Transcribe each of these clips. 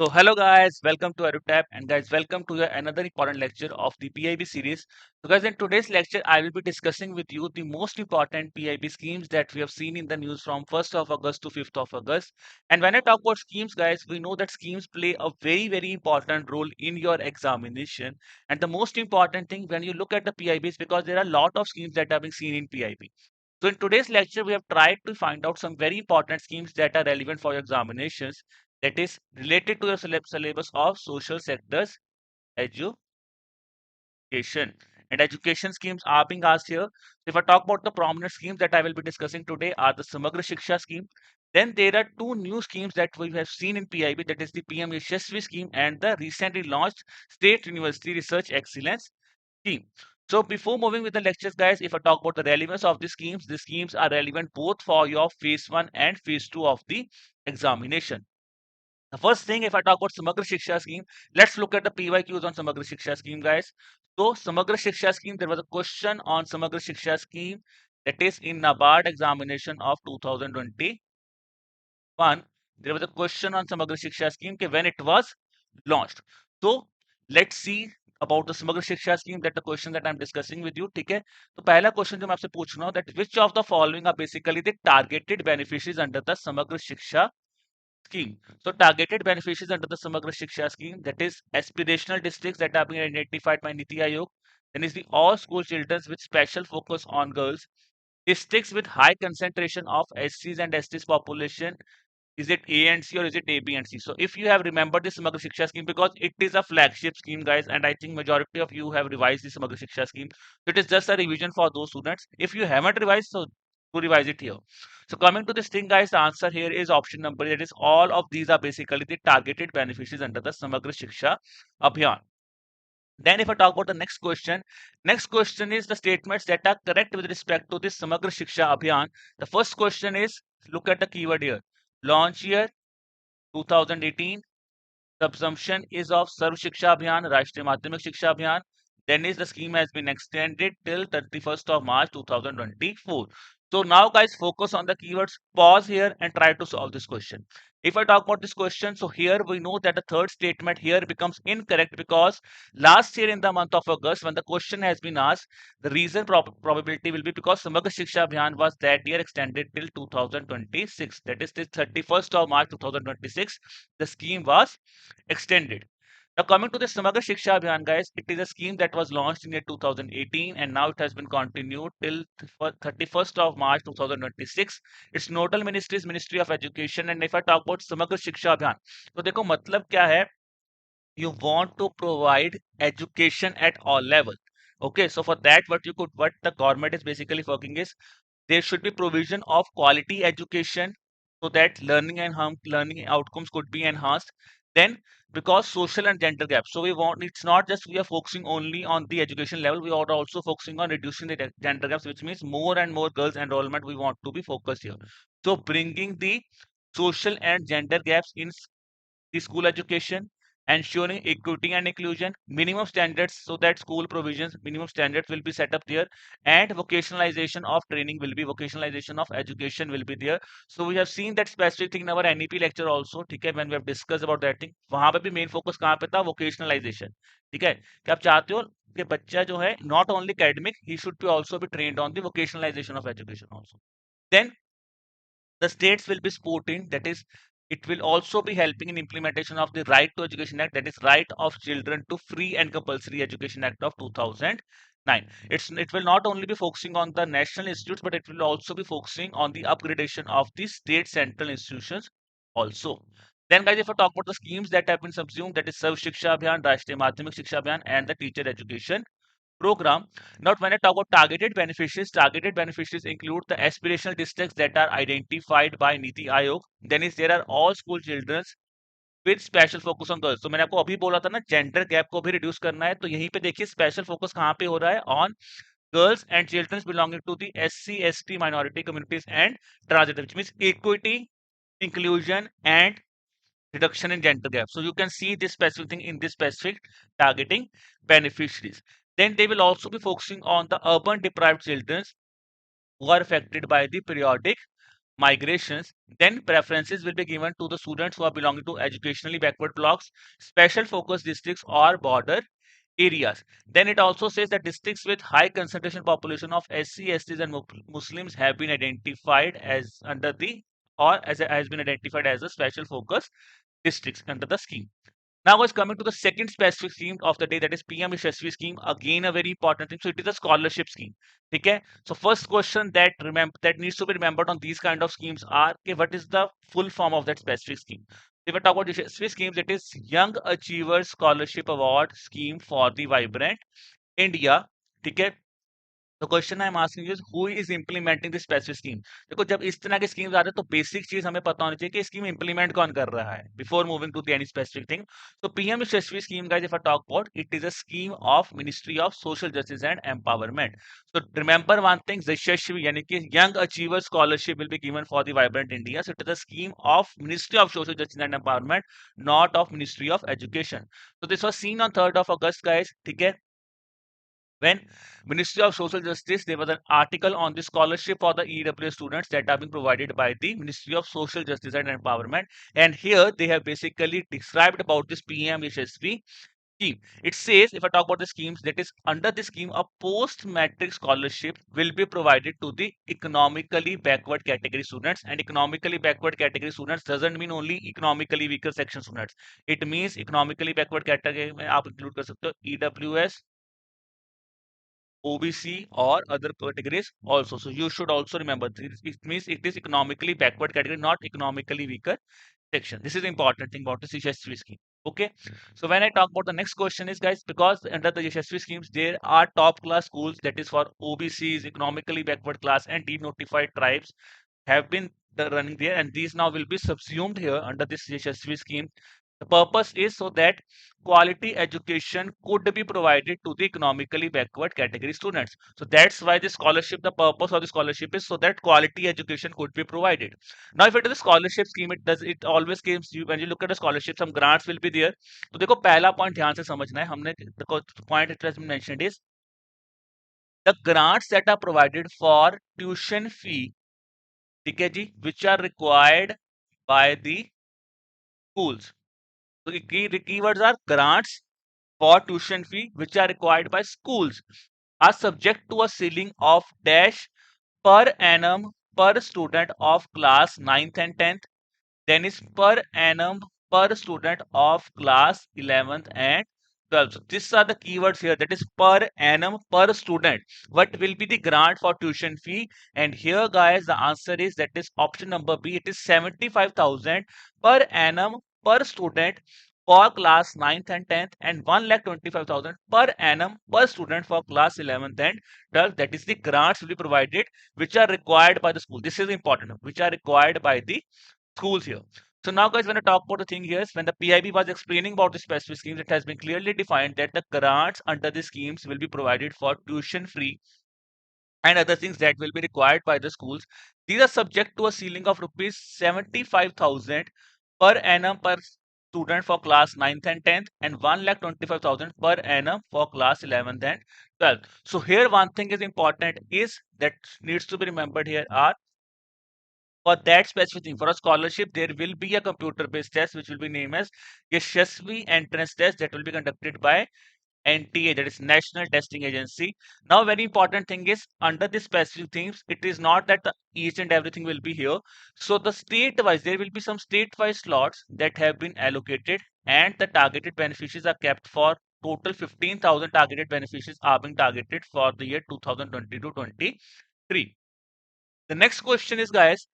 So hello guys, welcome to EduTap and guys welcome to another important lecture of the PIB series. So guys, in today's lecture I will be discussing with you the most important PIB schemes that we have seen in the news from 1st of August to 5th of August. And when I talk about schemes guys, we know that schemes play a very important role in your examination. And the most important thing when you look at the PIBs, because there are a lot of schemes that are being seen in PIB. So in today's lecture, we have tried to find out some very important schemes that are relevant for your examinations, that is related to your syllabus of social sectors education. And education schemes are being asked here. So if I talk about the prominent schemes that I will be discussing today are the Samagra Shiksha scheme. Then there are two new schemes that we have seen in PIB, that is the PM Yashasvi scheme and the recently launched State University Research Excellence scheme. So before moving with the lectures, guys, if I talk about the relevance of the schemes are relevant both for your phase 1 and phase 2 of the examination. The first thing, if I talk about Samagra Shiksha scheme, let's look at the PYQs on Samagra Shiksha scheme, guys. So Samagra Shiksha scheme, there was a question on Samagra Shiksha scheme, that is in NABARD examination of 2021. There was a question on Samagra Shiksha scheme when it was launched. So let's see about the Samagra Shiksha scheme, that the question that I'm discussing with you. ठीक है, तो पहला question जो मैं आपसे पूछ रहा हूँ, that which of the following are basically the targeted beneficiaries under the Samagra Shiksha scheme. So targeted beneficiaries under the Samagra Shiksha scheme, that is aspirational districts that are being identified by Niti Aayog. Then is the all school children with special focus on girls. Districts with high concentration of SCs and STs population. Is it A and C or is it A, B and C? So if you have remembered the Samagra Shiksha scheme, because it is a flagship scheme, guys, and I think majority of you have revised the Samagra Shiksha scheme. So it is just a revision for those students. If you haven't revised, so to revise it here. So coming to this thing, guys, the answer here is option number. That is all of these are basically the targeted beneficiaries under the Samagra Shiksha Abhiyaan. Then if I talk about the next question is the statements that are correct with respect to this Samagra Shiksha Abhiyaan. The first question is, look at the keyword here. Launch year 2018. Subsumption is of Sarv Shiksha Abhiyaan, Rashtriya Madhyamik Shiksha Abhiyaan. Then is the scheme has been extended till 31st of March 2024. So now guys, focus on the keywords, pause here and try to solve this question. If I talk about this question, so here we know that the third statement here becomes incorrect, because last year in the month of August when the question has been asked, the reason probability will be because Samagra Shiksha Abhiyaan was that year extended till 2026. That is till 31st of March 2026. The scheme was extended. Now coming to the Samagra Shiksha Abhiyaan, guys, it is a scheme that was launched in year 2018 and now it has been continued till 31st of March 2026. Its nodal ministry is Ministry of Education. And if I talk about Samagra Shiksha Abhiyaan, तो देखो मतलब क्या है, you want to provide education at all level. Okay, so for that what the government is basically working is, there should be provision of quality education so that learning outcomes could be enhanced. Then because social and gender gap, so we want, it's not just we are focusing only on the education level, we are also focusing on reducing the gender gaps, which means more and more girls enrollment we want to be focused here. So bringing the social and gender gaps in the school education, ensuring equity and inclusion, minimum standards, so that school provisions, minimum standards will be set up there, and vocationalization of training will be, vocationalization of education will be there. So we have seen that specific thing in our NEP lecture also, ठीक है, when we have discussed about that thing, वहां पे भी main focus कहाँ पे था, vocationalization, ठीक है, कि आप चाहते हो कि बच्चा जो है not only academic, he should be also be trained on the vocationalization of education also. Then the states will be supporting, that is it will also be helping in implementation of the Right to Education Act, that is Right of Children to Free and Compulsory Education Act of 2009. It will not only be focusing on the national institutes, but it will also be focusing on the upgradation of the state central institutions also. Then guys, if I talk about the schemes that have been subsumed, that is Sarv Shiksha Abhiyaan, Rashtriya Madhyamik Shiksha Abhiyaan and the teacher education program. Now, when I talk about targeted beneficiaries include the aspirational districts that are identified by Niti Aayog. Then is there are all school children with special focus on girls. तो मैंने आपको अभी बोला था ना, gender gap को भी reduce करना है, तो यहीं पे देखिए स्पेशल फोकस कहाँ पे हो रहा है, on girls and children belonging to the SC, ST minority communities and transitive, which means equity, inclusion, and reduction in gender gap. So you can see this specific thing in this specific targeting beneficiaries. Then they will also be focusing on the urban deprived children who are affected by the periodic migrations, then preferences will be given to the students who are belonging to educationally backward blocks, special focus districts or border areas. Then it also says that districts with high concentration population of SC, STs and Muslims have been identified as under the or as has been identified as a special focus districts under the scheme. Now, guys, coming to the second specific scheme of the day, that is PM Yashasvi scheme. Again, a very important thing. So, it is a scholarship scheme. Okay. So, first question that needs to be remembered on these kind of schemes are, okay, what is the full form of that specific scheme? If we talk about Yashasvi schemes, it is Young Achievers Scholarship Award Scheme for the Vibrant India. Okay. The question I am asking is who is implementing this specific scheme. देखो जब इस तरह के schemes आते हैं तो basic चीज हमें पता होनी चाहिए कि स्कीम इंप्लीमेंट कौन कर रहा है before moving to the any specific thing. तो PM Yashasvi scheme guys, if I talk about, it is a scheme of ministry of social justice and empowerment. So remember one thing, Yashasvi यानी कि young achiever scholarship will be given for the vibrant India. So it is a scheme of ministry of social justice and empowerment, not of ministry of education. तो this was seen on 3rd of August guys, ठीक है, when Ministry of Social Justice, there was an article on the scholarship for the EWS students that are being provided by the Ministry of Social Justice and Empowerment, and here they have basically described about this PM HSV scheme. It says, if I talk about the schemes, that is under the scheme, a post-matric scholarship will be provided to the economically backward category students, and economically backward category students doesn't mean only economically weaker section students. It means economically backward category में आप include कर सकते हो EWS, OBC or other categories also. So you should also remember this. It means it is economically backward category, not economically weaker section. This is the important thing about the Yashasvi scheme. Okay. So when I talk about the next question is guys, because under the Yashasvi schemes, there are top class schools that is for OBCs, economically backward class and denotified tribes have been running there, and these now will be subsumed here under this Yashasvi scheme. The purpose is so that quality education could be provided to the economically backward category students. So that's why the scholarship, the purpose of the scholarship is so that quality education could be provided. Now, if it is a scholarship scheme, it always gives you, when you look at the scholarship, some grants will be there. तो देखो पहला point ध्यान से समझना है हमने, the point it has been mentioned is the grants that are provided for tuition fee, ठीक है जी, which are required by the schools. So the keywords are grants for tuition fee which are required by schools are subject to a ceiling of dash per annum per student of class 9th and 10th. Then is per annum per student of class 11th and 12th. So these are the keywords here, that is per annum per student. What will be the grant for tuition fee? And here guys, the answer is, that is option number B. It is 75,000 per annum per student for class 9th and 10th, and 1,25,000 per annum per student for class 11th and 12th. That is the grants will be provided which are required by the school. This is important, which are required by the schools here. So now guys, when I talk about the thing here, when the PIB was explaining about the specific schemes, it has been clearly defined that the grants under the schemes will be provided for tuition free and other things that will be required by the schools. These are subject to a ceiling of rupees 75,000 per annum per student for class 9th and 10th, and 1,25,000 per annum for class 11th and 12th. So here one thing is important is that needs to be remembered here are, for that specific thing, for a scholarship, there will be a computer-based test which will be named as Yashasvi Entrance Test that will be conducted by NTA, that is National Testing Agency. Now, very important thing is under the specific themes, it is not that each and everything will be here. So the state-wise, there will be some state-wise slots that have been allocated, and the targeted beneficiaries are kept for total 15,000 targeted beneficiaries are being targeted for the year 2022-23. The next question is, guys,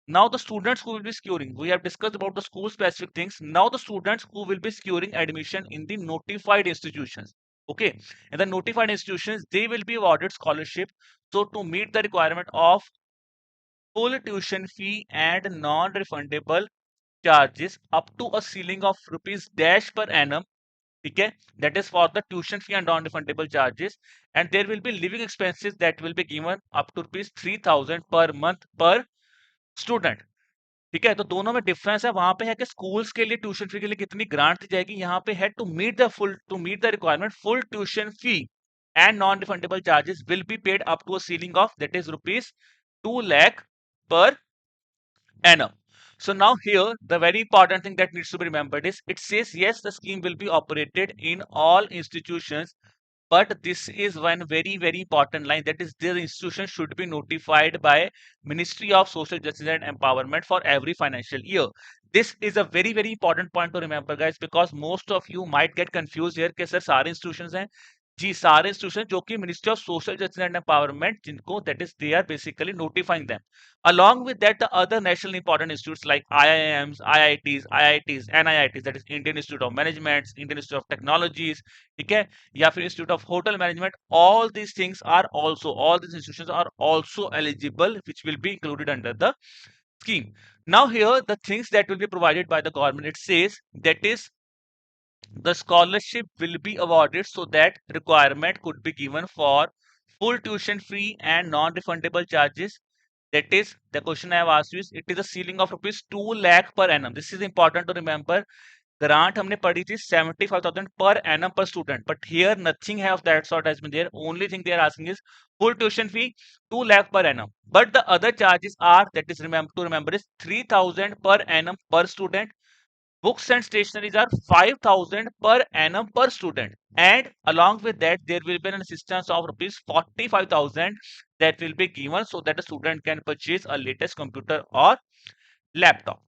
now the students who will be securing, we have discussed about the school specific things. Now the students who will be securing admission in the notified institutions. Okay, and the notified institutions, they will be awarded scholarship. So to meet the requirement of full tuition fee and non-refundable charges up to a ceiling of rupees dash per annum. Okay, that is for the tuition fee and non-refundable charges, and there will be living expenses that will be given up to rupees 3,000 per month per student. ठीक है, तो दोनों में difference है, वहां पे है कि स्कूल्स के लिए ट्यूशन फी के लिए कितनी ग्रांट दी जाएगी, यहाँ पे है to meet the requirement full tuition fee and non refundable charges will be paid up to a ceiling of, that is rupees 2 lakh per annum. So now here, the very important thing that needs to be remembered is it says yes, the scheme will be operated in all institutions, but this is one very important line, that is their institution should be notified by Ministry of Social Justice and Empowerment for every financial year. This is a very important point to remember guys, because most of you might get confused here कि sir सारे institutions हैं जी, सारे institutions जो कि Ministry of Social Justice and Empowerment जिनको, that is they are basically notifying them. Along with that, the other national important institutes like IIMs, IITs, NIITs, that is Indian Institute of Management, Indian Institute of Technologies, ठीक है, या फिर Institute of Hotel Management, all these things are also, all these institutions are also eligible, which will be included under the scheme. Now here, the things that will be provided by the government, it says that is the scholarship will be awarded so that requirement could be given for full tuition fee and non-refundable charges. That is the question I have asked you is it is a ceiling of rupees 2 lakh per annum. This is important to remember. Grant हमने पढ़ी थी 75,000 per annum per student, but here nothing of that sort has been there. Only thing they are asking is full tuition fee 2 lakh per annum, but the other charges are, that is remember to remember is 3,000 per annum per student. Books and stationaries are 5,000 per annum per student, and along with that there will be an assistance of rupees 45,000 that will be given so that a student can purchase a latest computer or laptop.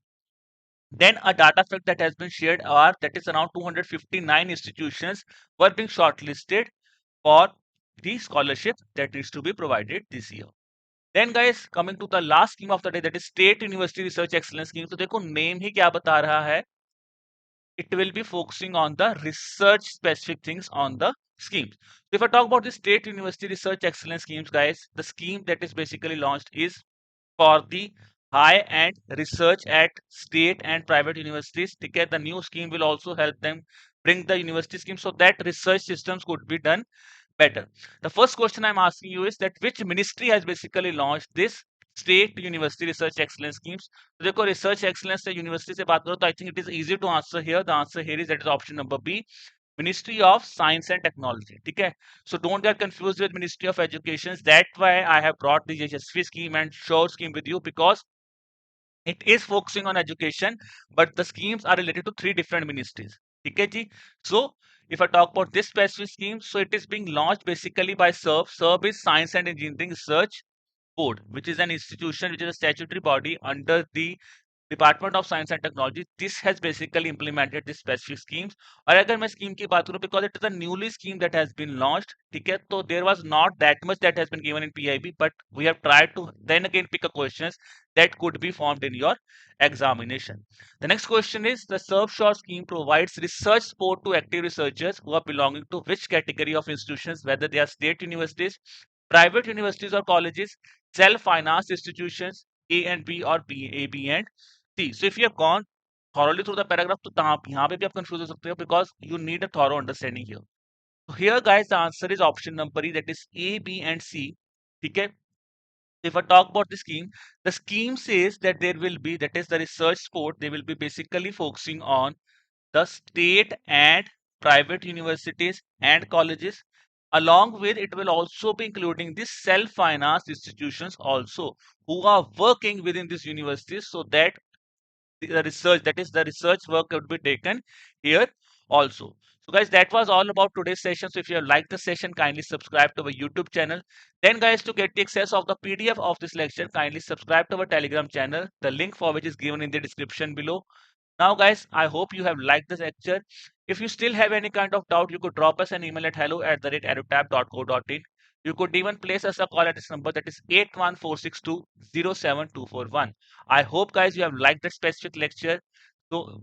Then a data set that has been shared are, that is around 259 institutions were being shortlisted for the scholarship that is to be provided this year. Then guys, coming to the last scheme of the day, that is State University Research Excellence Scheme. तो देखो name ही क्या बता रहा है, it will be focusing on the research specific things on the schemes. So if I talk about the State University Research Excellence Schemes, guys, the scheme that is basically launched is for the high-end research at state and private universities. Okay, the new scheme will also help them bring the university scheme so that research systems could be done better. The first question I'm asking you is that which ministry has basically launched this State University Research Excellence Schemes? तो देखो research excellence से university से बात करो तो I think it is easy to answer here. The answer here is, that is option number B, Ministry of Science and Technology. ठीक है, so don't get confused with Ministry of Education. That's why I have brought the Yashasvi scheme and SURE scheme with you, because it is focusing on education, but the schemes are related to three different ministries. ठीक है जी, so if I talk about this specific scheme, so it is being launched basically by SERB. SERB is Science and Engineering Research Board, which is an institution, which is a statutory body under the Department of Science and Technology. This has basically implemented this specific schemes. और अगर मैं scheme की बात करूं, because it is a newly scheme that has been launched, ठीक है, तो there was not that much that has been given in PIB, but we have tried to then again pick a questions that could be formed in your examination. The next question is, the SERB scheme provides research support to active researchers who are belonging to which category of institutions, whether they are state universities, private universities or colleges, self-financed institutions, A and B, or B, A, B and C. So if you have gone thoroughly through the paragraph, तो यहाँ पे भी आप confuse हो सकते हो, because you need a thorough understanding here. So here guys, the answer is option number E, that is A, B and C. ठीक है. If I talk about the scheme says that there will be, that is the research support, they will be basically focusing on the state and private universities and colleges. Along with it will also be including the self-financed institutions also who are working within these universities, so that the research, that is the research work, could be taken here also. So guys, that was all about today's session. So if you have liked the session, kindly subscribe to our YouTube channel. Then guys, to get the access of the PDF of this lecture, kindly subscribe to our Telegram channel, the link for which is given in the description below. Now guys, I hope you have liked this lecture. If you still have any kind of doubt, you could drop us an email at hello@edutap.co.in. You could even place us a call at this number, that is 81462 I hope guys you have liked that specific lecture. So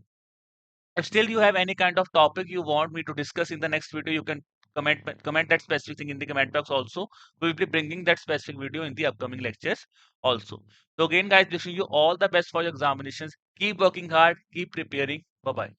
if still you have any kind of topic you want me to discuss in the next video, you can comment that specific thing in the comment box also. We will be bringing that specific video in the upcoming lectures also. So again guys, wishing you all the best for your examinations. Keep working hard, keep preparing. Bye bye.